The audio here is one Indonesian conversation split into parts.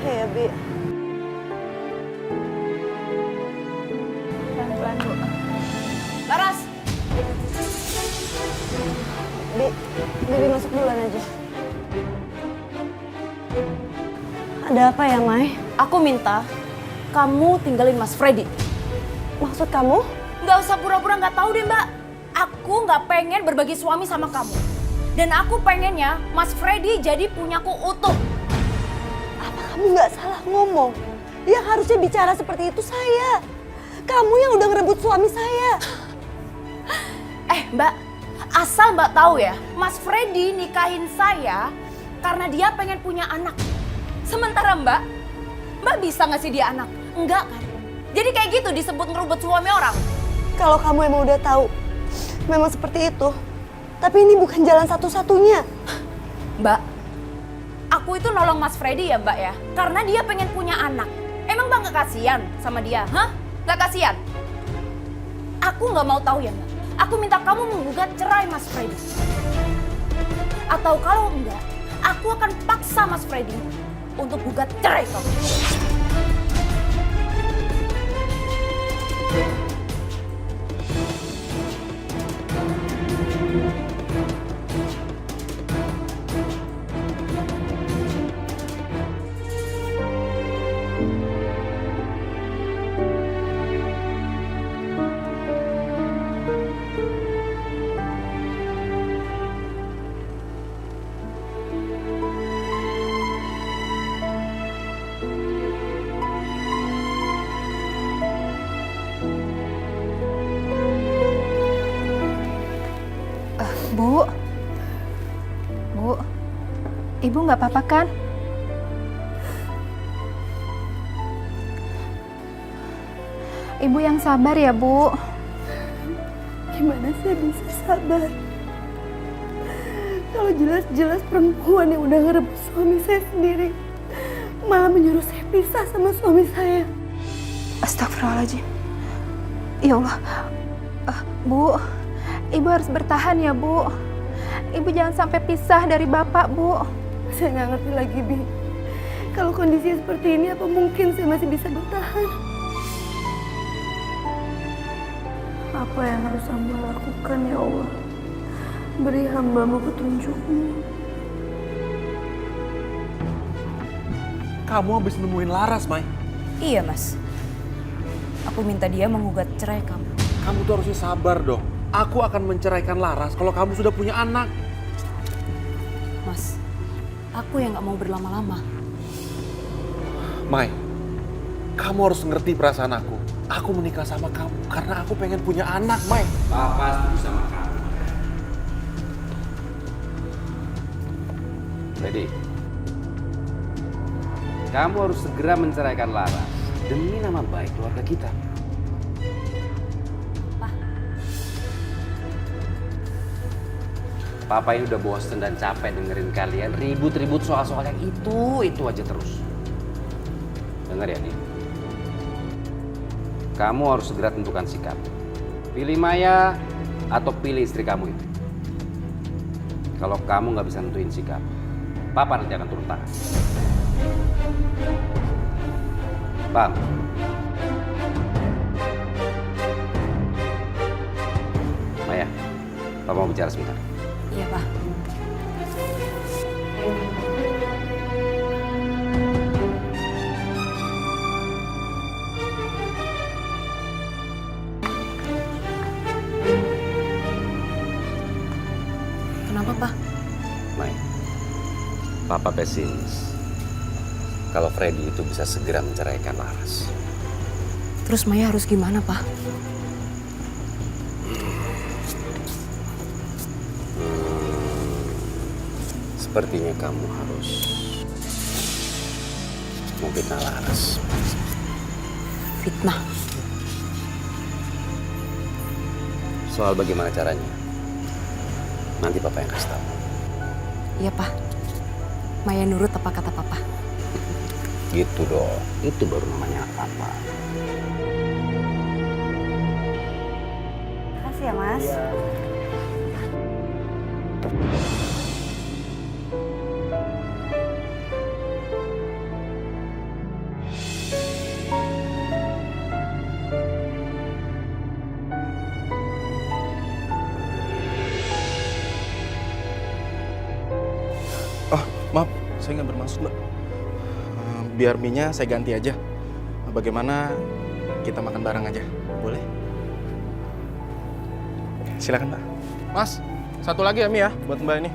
Iya, Bi. Pelan-pelan, Bu. Laras! Bibi masuk duluan aja. Ada apa ya, Mai? Aku minta kamu tinggalin Mas Freddy. Maksud kamu? Nggak usah pura-pura nggak tahu deh, Mbak. Aku nggak pengen berbagi suami sama kamu. Dan aku pengennya Mas Freddy jadi punyaku utuh. Apa kamu nggak salah ngomong? Yang harusnya bicara seperti itu saya. Kamu yang udah ngerebut suami saya. Mbak, asal Mbak tahu ya, Mas Freddy nikahin saya karena dia pengen punya anak. Sementara Mbak bisa ngasih dia anak? Enggak kan? Jadi kayak gitu disebut ngerebut suami orang. Kalau kamu emang udah tahu, memang seperti itu. Tapi ini bukan jalan satu-satunya. Mbak, aku itu nolong Mas Freddy ya Mbak ya, karena dia pengen punya anak. Emang Mbak gak kasihan sama dia? Hah? Gak kasihan? Aku gak mau tahu ya Mbak. Aku minta kamu menggugat cerai Mas Freddy. Atau kalau enggak, aku akan paksa Mas Freddy untuk gugat cerai kamu. Bu, Ibu nggak apa-apa kan? Ibu yang sabar ya, Bu. Gimana saya bisa sabar? Kalau jelas-jelas perempuan yang udah ngerebut suami saya sendiri malah menyuruh saya pisah sama suami saya. Astagfirullahaladzim. Ya Allah. Bu, Ibu harus bertahan ya, Bu. Ibu jangan sampai pisah dari Bapak, Bu. Saya nggak ngerti lagi, Bi. Kalau kondisi seperti ini, apa mungkin saya masih bisa bertahan? Apa yang harus hamba lakukan, ya Allah? Beri hamba-Mu petunjuk-Mu. Kamu habis nemuin Laras, Mai. Iya Mas, aku minta dia menggugat cerai kamu. Kamu tuh harusnya sabar dong. Aku akan menceraikan Laras kalau kamu sudah punya anak. Mas, aku yang gak mau berlama-lama. Mai, kamu harus ngerti perasaan aku. Aku menikah sama kamu karena aku pengen punya anak, Mai. Papa setuju sama kamu. Jadi, kamu harus segera menceraikan Laras demi nama baik keluarga kita. Papa ini udah bosen dan capek dengerin kalian ribut-ribut soal-soal yang itu aja terus. Dengar ya, Di. Kamu harus segera tentukan sikap. Pilih Maya atau pilih istri kamu itu. Kalau kamu nggak bisa nentuin sikap, Papa nanti akan turun tangan. Paham? Maya, Papa mau bicara sebentar. Iya Pak. Kenapa Pak? Mai, Papa pesimis kalau Freddy itu bisa segera menceraikan Laras. Terus Maya harus gimana Pak? Sepertinya kamu harus memfitnah Laras. Fitnah? Soal bagaimana caranya, nanti Papa yang kasih tahu. Iya Pak. Maya nurut apa kata Papa? Gitu dong, itu baru namanya Papa. Makasih ya, Mas. maksud Mbak? Biar mie-nya saya ganti aja. Bagaimana kita makan bareng aja? Boleh? Silakan Mbak. Mas, satu lagi ya mie ya buat Mbak ini.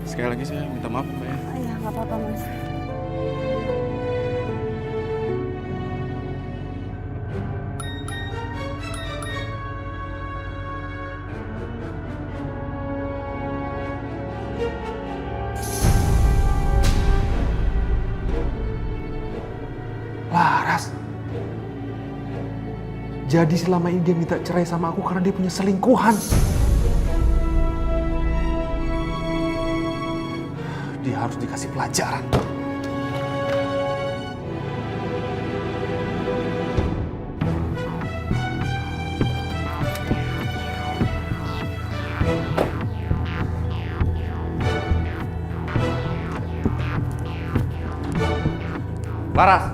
Sekali lagi saya minta maaf Mbak ya. Ya nggak apa-apa Mas. Laras. Jadi selama ini dia minta cerai sama aku karena dia punya selingkuhan. Dia harus dikasih pelajaran. Laras,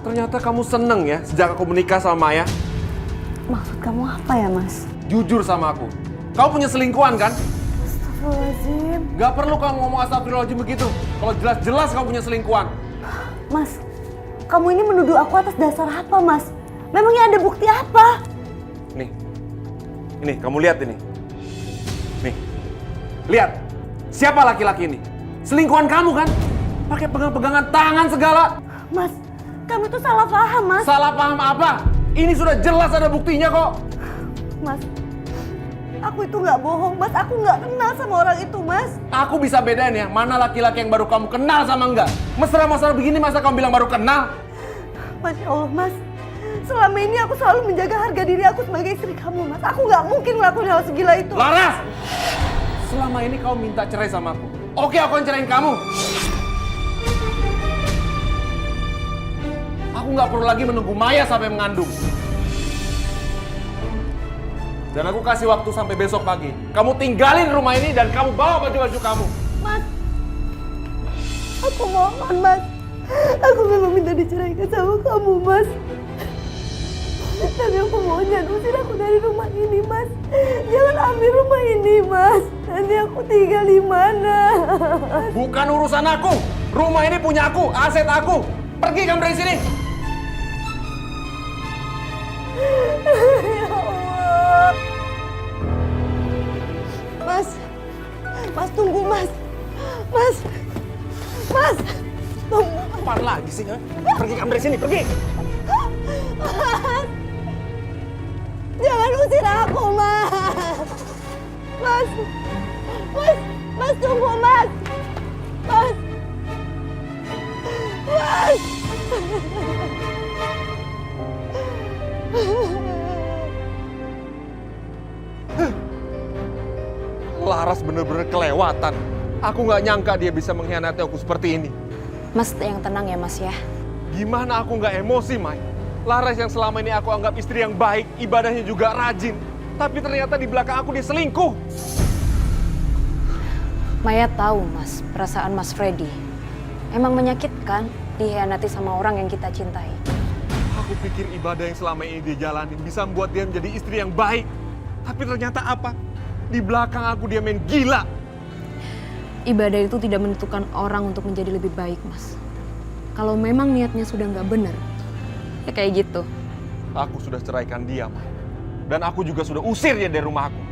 ternyata kamu seneng ya sejak aku menikah sama Maya. Maksud kamu apa ya Mas? Jujur sama aku. Kamu punya selingkuhan kan? Astagfirullahaladzim. Gak perlu kamu ngomong astagfirullahaladzim begitu. Kalau jelas-jelas kamu punya selingkuhan. Mas, kamu ini menuduh aku atas dasar apa Mas? Memangnya ada bukti apa? Nih, ini kamu lihat ini. Nih, lihat. Siapa laki-laki ini? Selingkuhan kamu kan? Pakai pegang-pegangan tangan segala. Mas, kamu itu salah paham Mas. Salah paham apa? Ini sudah jelas ada buktinya kok. Mas, aku itu nggak bohong Mas. Aku nggak kenal sama orang itu Mas. Aku bisa bedain ya, mana laki-laki yang baru kamu kenal sama enggak. Mesra-mesra begini masa kamu bilang baru kenal? Masya Allah Mas, selama ini aku selalu menjaga harga diri aku sebagai istri kamu Mas. Aku nggak mungkin ngelakuin hal segila itu. Laras! Selama ini kamu minta cerai sama aku. Oke, aku akan ceraiin kamu. Aku nggak perlu lagi menunggu Maya sampai mengandung. Dan aku kasih waktu sampai besok pagi. Kamu tinggalin rumah ini dan kamu bawa baju-baju kamu. Mas, aku mohon Mas. Aku memang minta diceraikan sama kamu Mas. Tapi aku mohon jangan usir aku dari rumah ini Mas. Jangan ambil rumah ini Mas. Nanti aku tinggal di mana? Bukan urusan aku. Rumah ini punya aku, aset aku. Pergi kamu dari sini. Ya Allah. Mas, Mas tunggu Mas. Mas, Mas, tunggu. Apaan lagi sih? Ha? Pergi kamu dari sini, pergi! Mas, jangan usir aku Mas. Mas, Mas, Mas tunggu Mas. Mas, Mas. Laras bener-bener kelewatan. Aku nggak nyangka dia bisa mengkhianati aku seperti ini. Mas yang tenang ya Mas ya. Gimana aku nggak emosi, Mai? Laras yang selama ini aku anggap istri yang baik, ibadahnya juga rajin. Tapi ternyata di belakang aku dia selingkuh. Maya tahu Mas, perasaan Mas Freddy. Emang menyakitkan dikhianati sama orang yang kita cintai. Aku pikir ibadah yang selama ini dia jalanin bisa membuat dia menjadi istri yang baik. Tapi ternyata apa? Di belakang aku dia main gila. Ibadah itu tidak menentukan orang untuk menjadi lebih baik, Mas. Kalau memang niatnya sudah nggak benar, ya kayak gitu. Aku sudah ceraikan dia, Mai. Dan aku juga sudah usir dia dari rumah aku.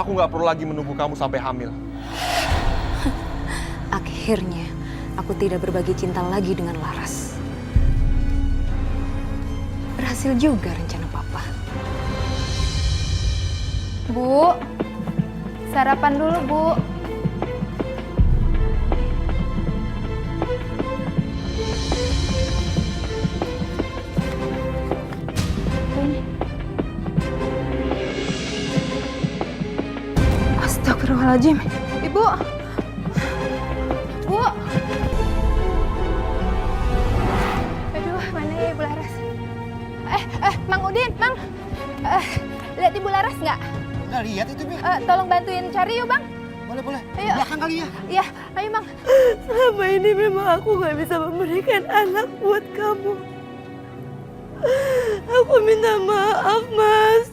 Aku nggak perlu lagi menunggu kamu sampai hamil. Akhirnya, aku tidak berbagi cinta lagi dengan Laras. Berhasil juga rencana Papa. Bu, sarapan dulu, Bu. Astagfirullahaladzim. Ibu. Bu. Aduh, mana ya Ibu Laras? Mang Udin, Mang. Lihat Ibu Laras nggak? Nggak lihat itu, Mi. Tolong bantuin cari yuk, Bang. Boleh, boleh. Di Ayo. belakang kali ya. Iya, ayo Mang. Selama ini memang aku gak bisa memberikan anak buat kamu. Aku minta maaf, Mas.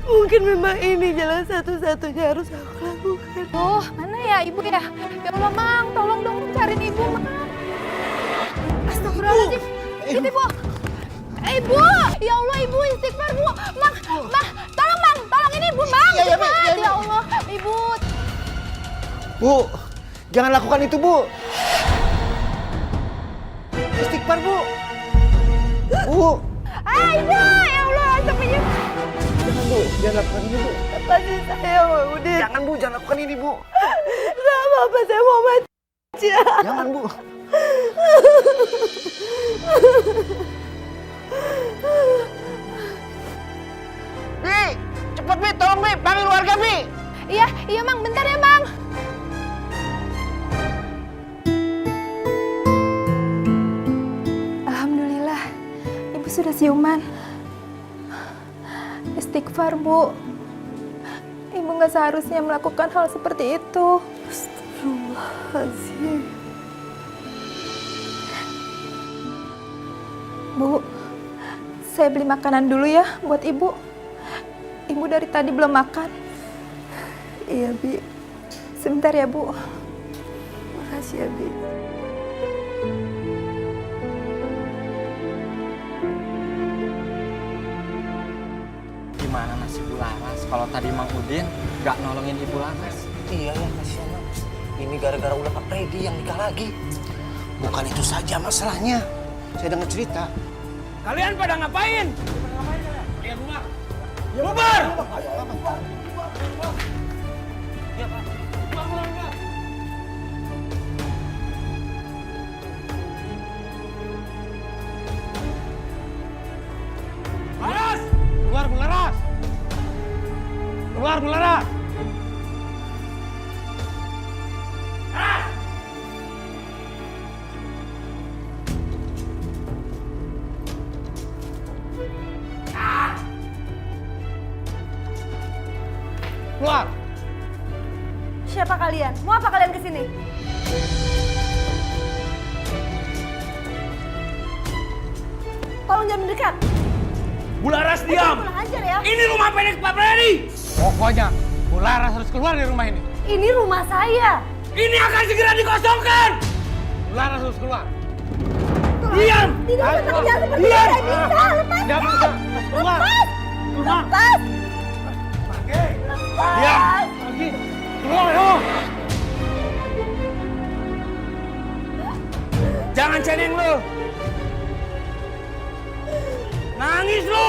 Mungkin memang ini jalan satu-satunya harus aku lakukan. Oh, mana ya ibu ya? Ya Allah, Mang, tolong dong cariin ibu, Mang. Astagfirullahaladzim. Itu, Bu. Ibu, ya Allah, Ibu, istighfar, Bu. Mang, tolong, Mang, tolong ini Ibu, Mang. Iya, iya, Cepat, Bi, iya, Bi. ya Allah, Ibu. Bu, jangan lakukan itu, Bu. Istighfar, Bu. Bu, Aida, ya Allah, sampai jangan, Bu. Jangan lakukan ini, Bu. Lepasin saya, Bang Udin. Jangan, Bu. Jangan lakukan ini, Bu. Gak apa-apa, saya mau mati. Jangan, Bu. Bi, cepet, Bi. Tolong, Bi. Panggil warga, Bi. Iya, iya, Mang, bentar ya, Mang. Alhamdulillah, Ibu sudah siuman. Istighfar, Bu. Ibu nggak seharusnya melakukan hal seperti itu. Astagfirullahaladzim. Bu, saya beli makanan dulu ya buat Ibu. Ibu dari tadi belum makan. Iya, Bi. Sebentar ya, Bu. Makasih ya, Bi. Gimana nasib Bu Laras kalau tadi Mang Udin nggak nolongin Ibu Laras? Iya ya, kasihan, Mang. Ini gara-gara ulah Pak Freddy yang nikah lagi. Bukan itu saja masalahnya. Saya dengar cerita. Kalian pada ngapain? Kalian bubar! Ya bubar! Laras! Keluar, Bu Laras! Keluar, Bu Laras! Keluar! Siapa kalian? Mau apa kalian kesini? Tolong jangan mendekat. Bu Laras diam! Kurang ajar ya. Ini rumah pendek Pak Freddy! Pokoknya Bu Laras harus keluar dari rumah ini. Ini rumah saya. Ini akan segera dikosongkan! Bu Laras harus keluar. Diam! Tidak bisa jangan seperti Diam! ini. Saya bisa. Lepas. Tidak bisa! Keluar! Keluar! Lepas. Diam! Pergi! Keluar, yo! Jangan cengeng lu! Nangis lu!